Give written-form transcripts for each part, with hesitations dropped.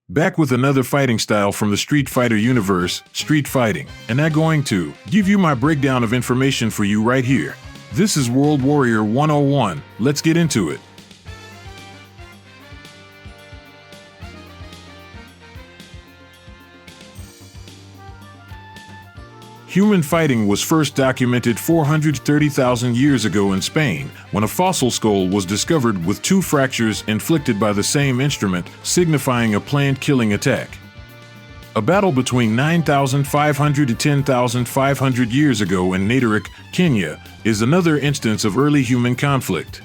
Back with another fighting style from the Street Fighter universe, Street Fighting, and I'm going to give you my breakdown of information for you right here. This is World Warrior 101, let's get into it. Human fighting was first documented 430,000 years ago in Spain, when a fossil skull was discovered with two fractures inflicted by the same instrument, signifying a planned killing attack. A battle between 9,500 to 10,500 years ago in Nadirik, Kenya, is another instance of early human conflict.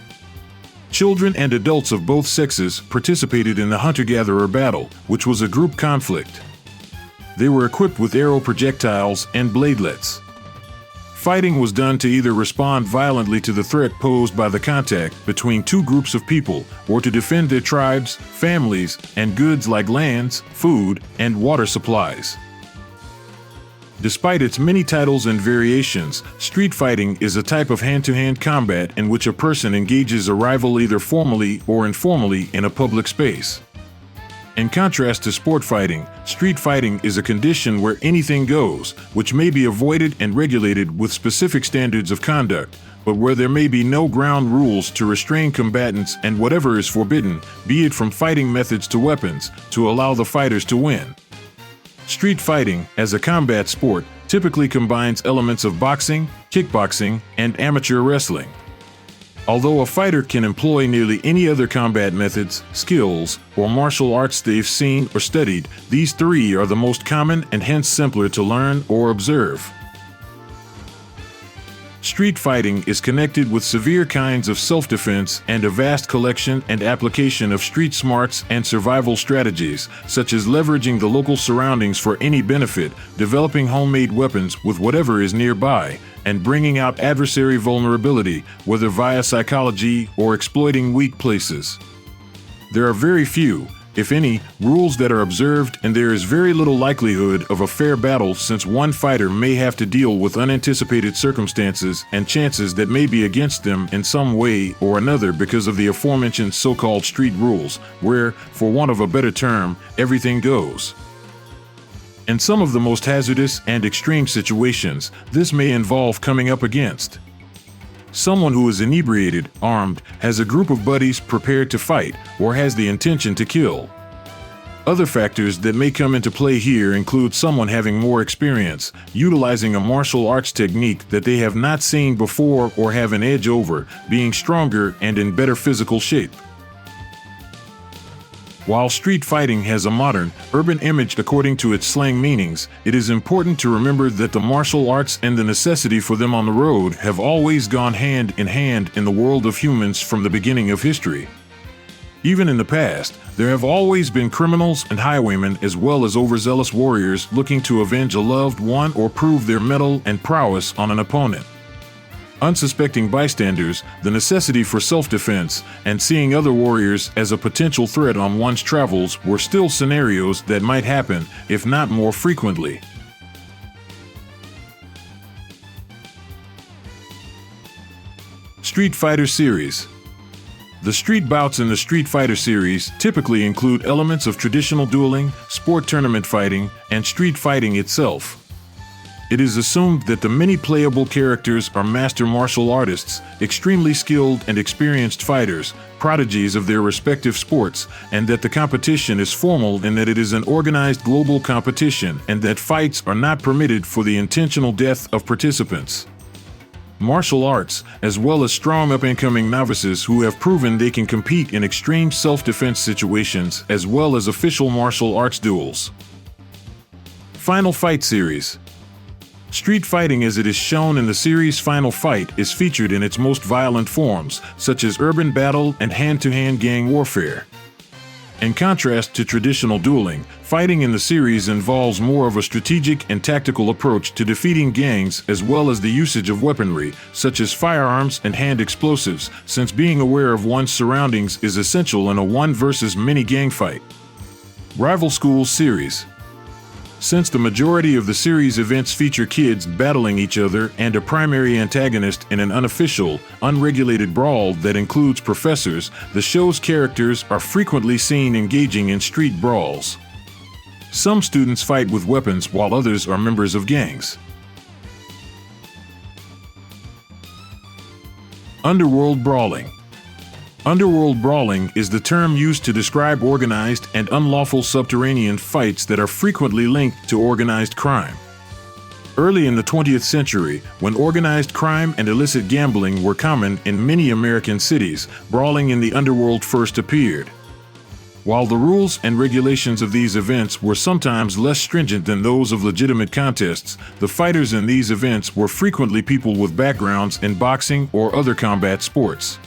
Children and adults of both sexes participated in the hunter-gatherer battle, which was a group conflict. They were equipped with arrow projectiles and bladelets. Fighting was done to either respond violently to the threat posed by the contact between two groups of people, or to defend their tribes, families, and goods like lands, food, and water supplies. Despite its many titles and variations, street fighting is a type of hand-to-hand combat in which a person engages a rival either formally or informally in a public space. In contrast to sport fighting, street fighting is a condition where anything goes, which may be avoided and regulated with specific standards of conduct, but where there may be no ground rules to restrain combatants and whatever is forbidden, be it from fighting methods to weapons, to allow the fighters to win. Street fighting, as a combat sport, typically combines elements of boxing, kickboxing, and amateur wrestling. Although a fighter can employ nearly any other combat methods, skills, or martial arts they've seen or studied, these three are the most common and hence simpler to learn or observe. Street fighting is connected with severe kinds of self-defense and a vast collection and application of street smarts and survival strategies, such as leveraging the local surroundings for any benefit, developing homemade weapons with whatever is nearby, and bringing out adversary vulnerability, whether via psychology or exploiting weak places. There are very few, if any, rules that are observed, and there is very little likelihood of a fair battle since one fighter may have to deal with unanticipated circumstances and chances that may be against them in some way or another because of the aforementioned so-called street rules, where, for want of a better term, everything goes. In some of the most hazardous and extreme situations, this may involve coming up against someone who is inebriated, armed, has a group of buddies prepared to fight, or has the intention to kill. Other factors that may come into play here include someone having more experience, utilizing a martial arts technique that they have not seen before or have an edge over, being stronger and in better physical shape. While street fighting has a modern, urban image according to its slang meanings, it is important to remember that the martial arts and the necessity for them on the road have always gone hand in the world of humans from the beginning of history. Even in the past, there have always been criminals and highwaymen as well as overzealous warriors looking to avenge a loved one or prove their mettle and prowess on an opponent. Unsuspecting bystanders, the necessity for self-defense, and seeing other warriors as a potential threat on one's travels were still scenarios that might happen, if not more frequently. Street Fighter Series. The street bouts in the Street Fighter series typically include elements of traditional dueling, sport tournament fighting, and street fighting itself. It is assumed that the many playable characters are master martial artists, extremely skilled and experienced fighters, prodigies of their respective sports, and that the competition is formal in that it is an organized global competition and that fights are not permitted for the intentional death of participants. Martial arts, as well as strong up-and-coming novices who have proven they can compete in extreme self-defense situations, as well as official martial arts duels. Final Fight Series. Street fighting as it is shown in the series Final Fight is featured in its most violent forms, such as urban battle and hand-to-hand gang warfare. In contrast to traditional dueling, fighting in the series involves more of a strategic and tactical approach to defeating gangs as well as the usage of weaponry, such as firearms and hand explosives, since being aware of one's surroundings is essential in a one versus many gang fight. Rival Schools Series. Since the majority of the series events feature kids battling each other and a primary antagonist in an unofficial, unregulated brawl that includes professors, the show's characters are frequently seen engaging in street brawls. Some students fight with weapons while others are members of gangs. Underworld brawling. Underworld brawling is the term used to describe organized and unlawful subterranean fights that are frequently linked to organized crime. Early in the 20th century, when organized crime and illicit gambling were common in many American cities, brawling in the underworld first appeared. While the rules and regulations of these events were sometimes less stringent than those of legitimate contests, the fighters in these events were frequently people with backgrounds in boxing or other combat sports.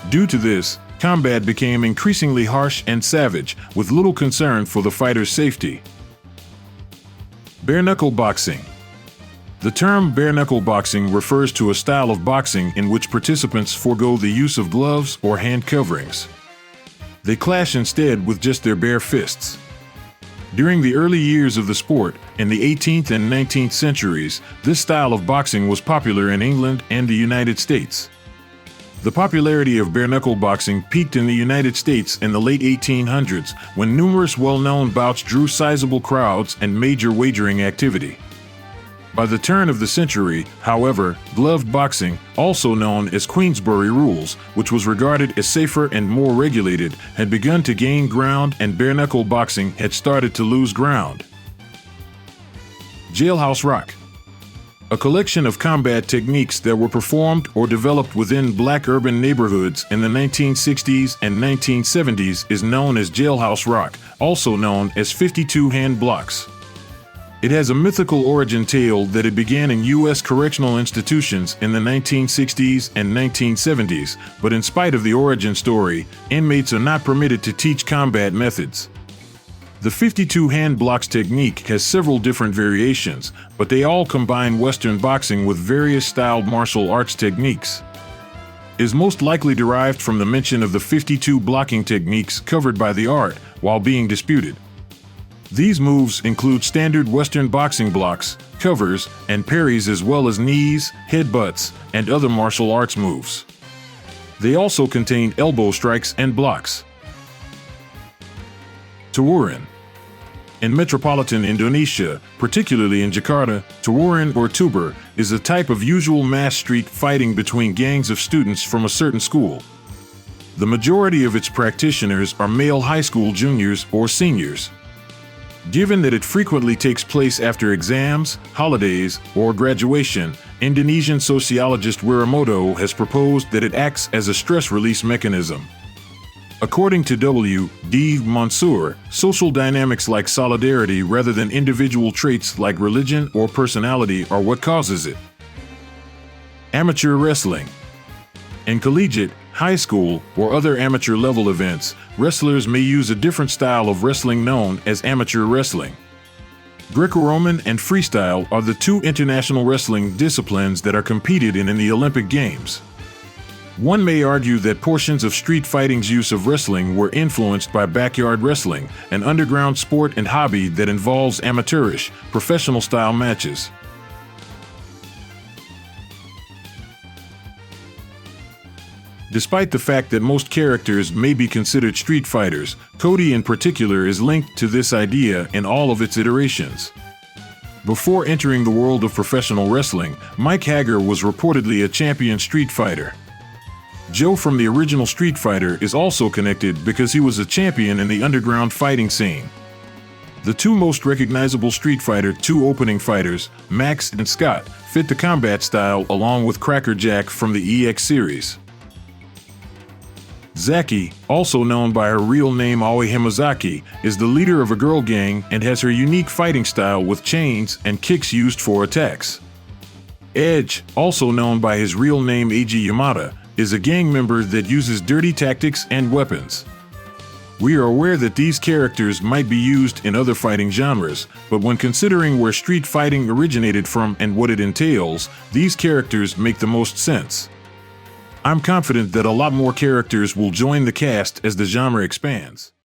Due to this, combat became increasingly harsh and savage, with little concern for the fighter's safety. Bare-knuckle boxing. The term bare-knuckle boxing refers to a style of boxing in which participants forego the use of gloves or hand coverings. They clash instead with just their bare fists. During the early years of the sport, in the 18th and 19th centuries, this style of boxing was popular in England and the United States. The popularity of bare-knuckle boxing peaked in the United States in the late 1800s, when numerous well-known bouts drew sizable crowds and major wagering activity. By the turn of the century, however, gloved boxing, also known as Queensberry rules, which was regarded as safer and more regulated, had begun to gain ground, and bare-knuckle boxing had started to lose ground. Jailhouse Rock. A collection of combat techniques that were performed or developed within black urban neighborhoods in the 1960s and 1970s is known as jailhouse rock, also known as 52-hand blocks. It has a mythical origin tale that it began in U.S. correctional institutions in the 1960s and 1970s, but in spite of the origin story, inmates are not permitted to teach combat methods. The 52-hand blocks technique has several different variations, but they all combine Western boxing with various styled martial arts techniques. It is most likely derived from the mention of the 52 blocking techniques covered by the art while being disputed. These moves include standard Western boxing blocks, covers, and parries, as well as knees, headbutts, and other martial arts moves. They also contain elbow strikes and blocks. Tawuran. In metropolitan Indonesia, particularly in Jakarta, tawuran or tuber is a type of usual mass street fighting between gangs of students from a certain school. The majority of its practitioners are male high school juniors or seniors. Given that it frequently takes place after exams, holidays, or graduation, Indonesian sociologist Wiramoto has proposed that it acts as a stress release mechanism. According to W. D. Mansour, social dynamics like solidarity rather than individual traits like religion or personality are what causes it. Amateur wrestling. In collegiate, high school, or other amateur level events, wrestlers may use a different style of wrestling known as amateur wrestling. Greco-Roman and freestyle are the two international wrestling disciplines that are competed in the Olympic Games. One may argue that portions of street fighting's use of wrestling were influenced by backyard wrestling, an underground sport and hobby that involves amateurish, professional-style matches. Despite the fact that most characters may be considered street fighters, Cody in particular is linked to this idea in all of its iterations. Before entering the world of professional wrestling, Mike Hager was reportedly a champion street fighter. Joe from the original Street Fighter is also connected because he was a champion in the underground fighting scene. The two most recognizable Street Fighter II opening fighters, Max and Scott, fit the combat style along with Cracker Jack from the EX series. Zaki, also known by her real name Aoi Himazaki, is the leader of a girl gang and has her unique fighting style with chains and kicks used for attacks. Edge, also known by his real name Eiji Yamada, is a gang member that uses dirty tactics and weapons. We are aware that these characters might be used in other fighting genres, but when considering where street fighting originated from and what it entails, these characters make the most sense. I'm confident that a lot more characters will join the cast as the genre expands.